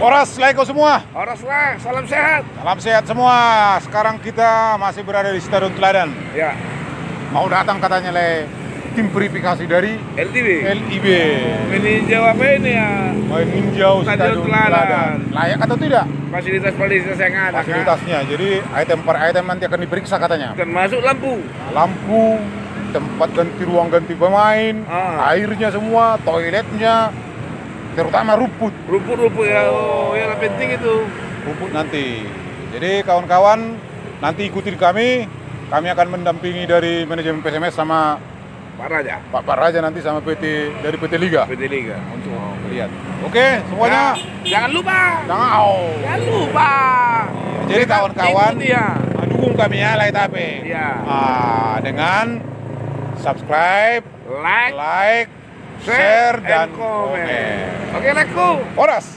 Horas, Leko semua. Horas lah, salam sehat. Salam sehat semua. Sekarang kita masih berada di Stadion Teladan. Ya. Mau datang katanya tim verifikasi dari LIB. Meninjau apa ini ya? Meninjau Stadion Teladan. Layak atau tidak? Fasilitas yang ada. Fasilitasnya. Kan? Jadi item per item nanti akan diperiksa katanya. Termasuk lampu. Lampu, tempat ganti ruang ganti pemain, airnya semua, toiletnya, terutama rumput ya, yang penting itu rumput nanti. Jadi kawan-kawan nanti ikutin kami akan mendampingi dari manajemen PSMS sama Pak Raja nanti sama dari PT Liga untuk lihat. Oke semuanya jangan lupa jadi kawan-kawan dukung kami ya Lai Tape dengan subscribe, like, share dan komen. Oke, Leko. Horas.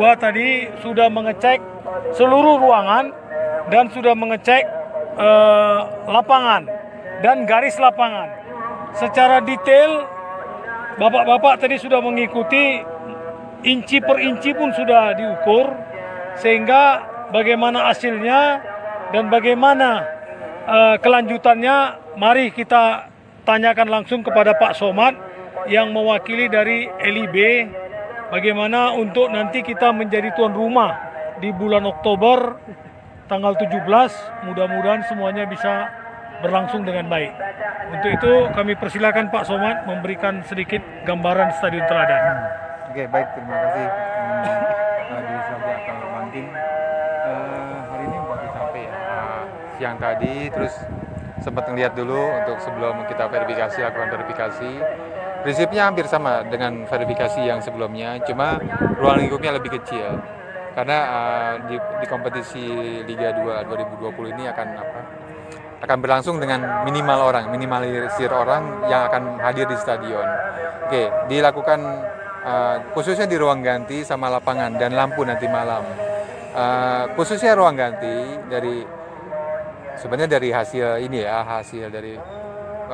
2 tadi sudah mengecek seluruh ruangan dan sudah mengecek lapangan dan garis lapangan. Secara detail, bapak-bapak tadi sudah mengikuti inci per inci pun sudah diukur, sehingga bagaimana hasilnya dan bagaimana kelanjutannya, mari kita tanyakan langsung kepada Pak Somad yang mewakili dari LIB, bagaimana untuk nanti kita menjadi tuan rumah di bulan Oktober tanggal 17, mudah-mudahan semuanya bisa berlangsung dengan baik. Untuk itu kami persilakan Pak Somad memberikan sedikit gambaran Stadion Teladan. Oke, baik, terima kasih di Saja Akal Banting. Hari ini baru sampai ya, siang tadi, terus sempat ngeliat dulu untuk sebelum kita lakukan verifikasi. Prinsipnya hampir sama dengan verifikasi yang sebelumnya, cuma ruang lingkupnya lebih kecil. Karena di kompetisi Liga 2 2020 ini akan berlangsung dengan minimalisir orang yang akan hadir di stadion. Oke, dilakukan khususnya di ruang ganti sama lapangan dan lampu nanti malam. Khususnya ruang ganti sebenarnya dari hasil dari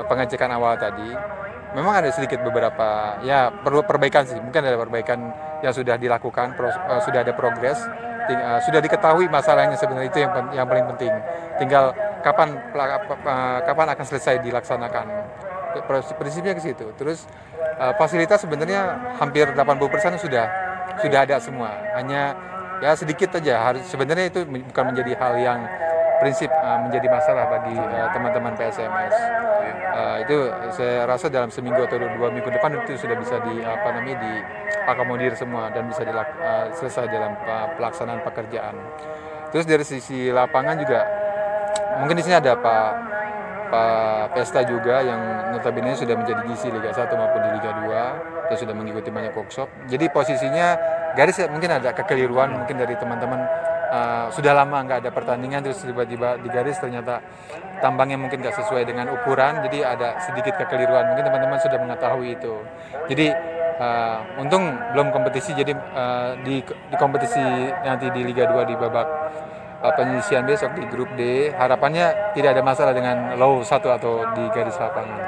pengecekan awal tadi, memang ada sedikit beberapa ya perlu perbaikan sih. Mungkin ada perbaikan yang sudah dilakukan, sudah ada progres, sudah diketahui masalahnya sebenarnya, itu yang paling penting. Tinggal kapan akan selesai dilaksanakan. Prinsipnya ke situ. Terus fasilitas sebenarnya hampir 80% sudah ada semua. Hanya ya sedikit aja, sebenarnya itu bukan menjadi hal yang prinsip menjadi masalah bagi teman-teman PSMS. Itu saya rasa dalam seminggu atau 2 minggu depan itu sudah bisa diakomodir semua dan bisa selesai dalam pelaksanaan pekerjaan. Terus dari sisi lapangan juga mungkin di sini ada Pak Pesta juga yang notabene sudah menjadi GC Liga 1 maupun di Liga 2 dan sudah mengikuti banyak workshop. Jadi posisinya garis mungkin ada kekeliruan mungkin dari teman-teman, sudah lama nggak ada pertandingan, terus tiba-tiba di garis ternyata tambangnya mungkin nggak sesuai dengan ukuran, jadi ada sedikit kekeliruan. Mungkin teman-teman sudah mengetahui itu. Jadi untung belum kompetisi, jadi di kompetisi nanti di Liga 2 di babak penyisian besok di grup D, harapannya tidak ada masalah dengan low 1 atau di garis lapangan.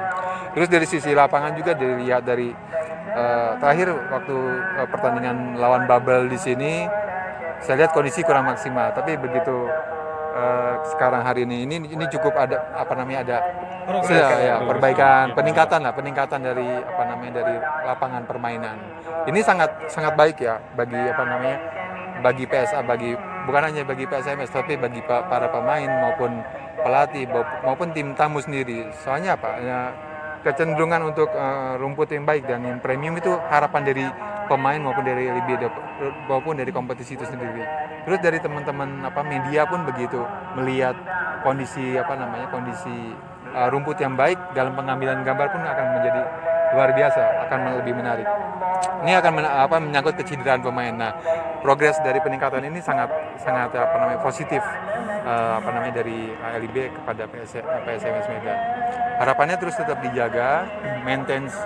Terus dari sisi lapangan juga dilihat dari terakhir waktu pertandingan lawan Babel di sini, saya lihat kondisi kurang maksimal. Tapi begitu sekarang hari ini cukup ada perbaikan, peningkatan dari dari lapangan permainan. Ini sangat baik ya bagi PSA, bukan hanya bagi PSMS tapi bagi para pemain maupun pelatih maupun tim tamu sendiri. Soalnya kecenderungan untuk rumput yang baik dan yang premium itu harapan dari pemain maupun dari LIB maupun dari kompetisi itu sendiri. Terus dari teman-teman media pun begitu, melihat kondisi rumput yang baik dalam pengambilan gambar pun akan menjadi luar biasa, akan lebih menarik. Ini akan menyangkut kecederaan pemain. Nah, progres dari peningkatan ini sangat positif dari LIB kepada PSMS Medan. Harapannya terus tetap dijaga, maintenance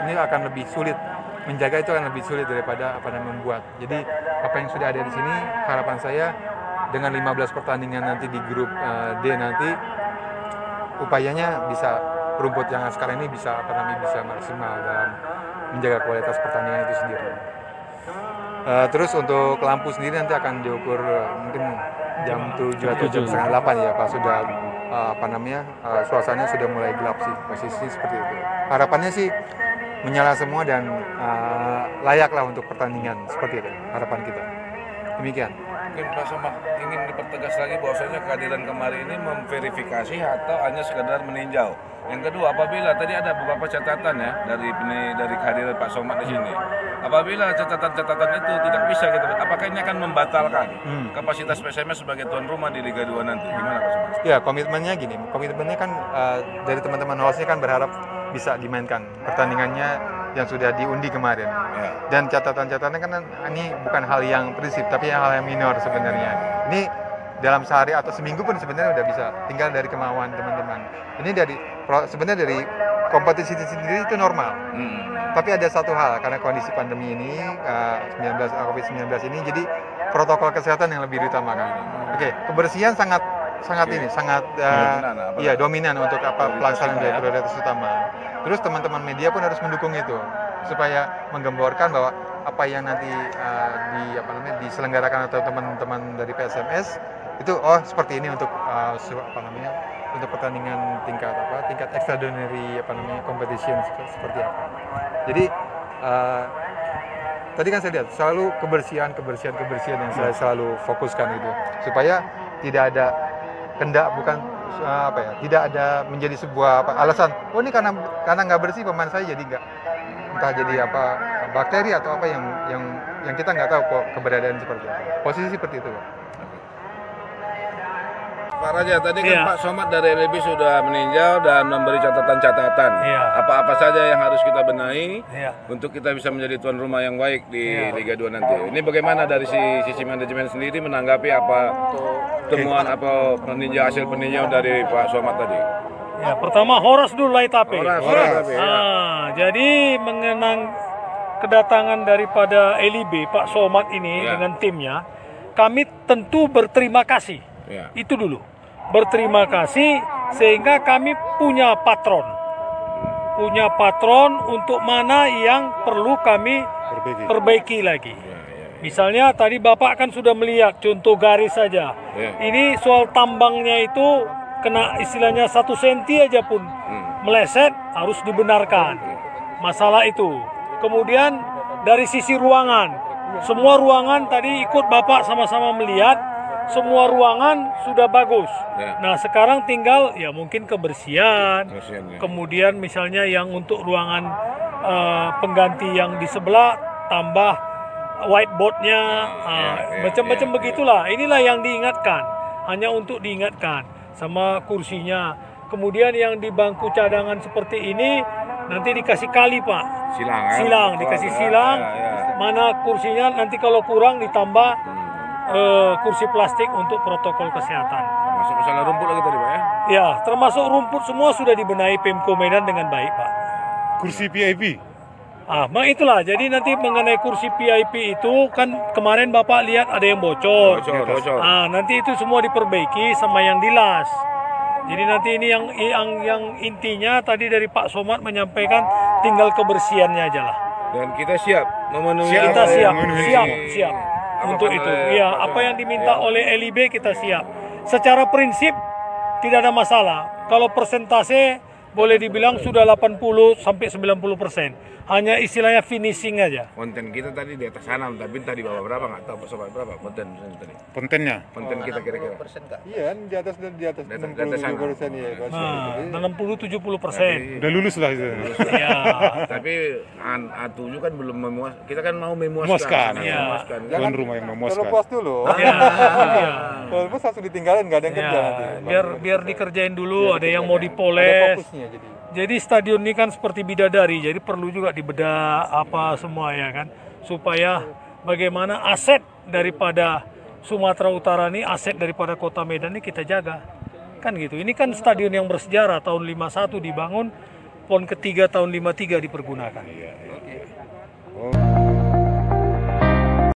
ini akan lebih sulit. Menjaga itu akan lebih sulit daripada membuat. Jadi apa yang sudah ada di sini, harapan saya dengan 15 pertandingan nanti di grup D nanti, upayanya bisa rumput yang sekarang ini bisa maksimal dalam menjaga kualitas pertandingan itu sendiri. Terus untuk lampu sendiri nanti akan diukur mungkin jam 7 atau jam setengah 8 ya, Pak, sudah suasananya sudah mulai gelap sih, posisi seperti itu. Harapannya sih menyala semua dan layaklah untuk pertandingan, seperti itu harapan kita. Demikian. Mungkin Pak Somad ingin dipertegas lagi bahwasanya kehadiran kemarin ini memverifikasi atau hanya sekedar meninjau. Yang kedua, apabila tadi ada beberapa catatan ya dari kehadiran Pak Somad di sini. Apabila catatan-catatan itu tidak bisa gitu, apakah ini akan membatalkan kapasitas PSMS sebagai tuan rumah di Liga 2 nanti? Gimana Pak Somad? Ya, komitmennya kan dari teman-teman hostnya kan berharap bisa dimainkan pertandingannya yang sudah diundi kemarin. Ya. Dan catatan-catatannya kan ini bukan hal yang prinsip, tapi hal yang minor sebenarnya. Ini dalam sehari atau seminggu pun sebenarnya udah bisa, tinggal dari kemauan teman-teman. Ini sebenarnya dari kompetisi sendiri itu normal. Tapi ada satu hal, karena kondisi pandemi ini, COVID-19 ini, jadi protokol kesehatan yang lebih diutamakan. Oke, kebersihan sangat dominan untuk pelaksanaan dari prioritas utama. Terus teman-teman media pun harus mendukung itu, supaya menggemborkan bahwa apa yang nanti diselenggarakan atau teman-teman dari PSMS itu seperti ini untuk untuk pertandingan tingkat extraordinary competition seperti apa. Jadi tadi kan saya lihat selalu kebersihan yang saya selalu fokuskan itu, supaya tidak ada tidak ada menjadi sebuah alasan ini karena nggak bersih pemain saya jadi nggak, entah jadi bakteri atau apa yang kita nggak tahu kok keberadaan seperti apa. Posisi seperti itu, Pak. Pak Raja, tadi kan Pak Somad dari LB sudah meninjau dan memberi catatan-catatan. Apa-apa saja yang harus kita benahi untuk kita bisa menjadi tuan rumah yang baik di Liga 2 nanti. Ini bagaimana dari sisi manajemen sendiri menanggapi apa temuan hasil peninjauan dari Pak Somad tadi? Ya, pertama horas dulu lah tapi. Jadi mengenang kedatangan daripada LIB Pak Somad ini dengan timnya, kami tentu berterima kasih. Itu dulu, berterima kasih, sehingga kami punya patron untuk mana yang perlu kami perbaiki lagi. Misalnya tadi Bapak kan sudah melihat contoh garis saja. Ini soal tambangnya itu kena istilahnya 1 senti aja pun meleset, harus dibenarkan masalah itu. Kemudian dari sisi ruangan, semua ruangan tadi ikut Bapak sama-sama melihat, semua ruangan sudah bagus. Nah sekarang tinggal mungkin kebersihan. Kemudian misalnya yang untuk ruangan pengganti yang di sebelah tambah whiteboardnya, macam-macam begitulah. Inilah yang diingatkan, hanya untuk diingatkan sama kursinya. Kemudian yang di bangku cadangan seperti ini nanti dikasih kali Pak, silang dikasih silang. Mana kursinya nanti kalau kurang ditambah kursi plastik untuk protokol kesehatan. Termasuk masalah rumput lagi tadi Pak ya? Ya, termasuk rumput semua sudah dibenahi Pemko Medan dengan baik Pak. Kursi VIP? Itulah, jadi nanti mengenai kursi VIP itu kan kemarin Bapak lihat ada yang bocor. Nanti itu semua diperbaiki sama yang dilas. Jadi nanti ini yang intinya tadi dari Pak Somad menyampaikan tinggal kebersihannya aja lah. Dan kita siap memenuhi. Kita siap. Untuk itu, apa yang diminta oleh LIB kita siap. Secara prinsip tidak ada masalah. Kalau persentase boleh dibilang sudah 80 sampai 90%. Hanya istilahnya finishing aja. Konten kita tadi di atas sana, tapi entah di bawah berapa nggak tahu Sobat berapa konten tadi. Konten kita kira-kira. Iya, di atas 67% ya. 60-70%. Udah lulus lah itu. Iya. Tapi A7 kan belum memuaskan. Kita kan mau memuaskan. Tuan rumah yang memuaskan. Terlalu puas dulu. Kalau puas langsung ditinggalin, nggak ada yang kerja nanti. Biar dikerjain dulu, ada yang mau dipoles. Jadi stadion ini kan seperti bidadari, jadi perlu juga dibedah apa semua ya kan, supaya bagaimana aset daripada Sumatera Utara ini, aset daripada Kota Medan ini kita jaga, kan gitu. Ini kan stadion yang bersejarah, tahun 51 dibangun, PON ketiga tahun 53 dipergunakan.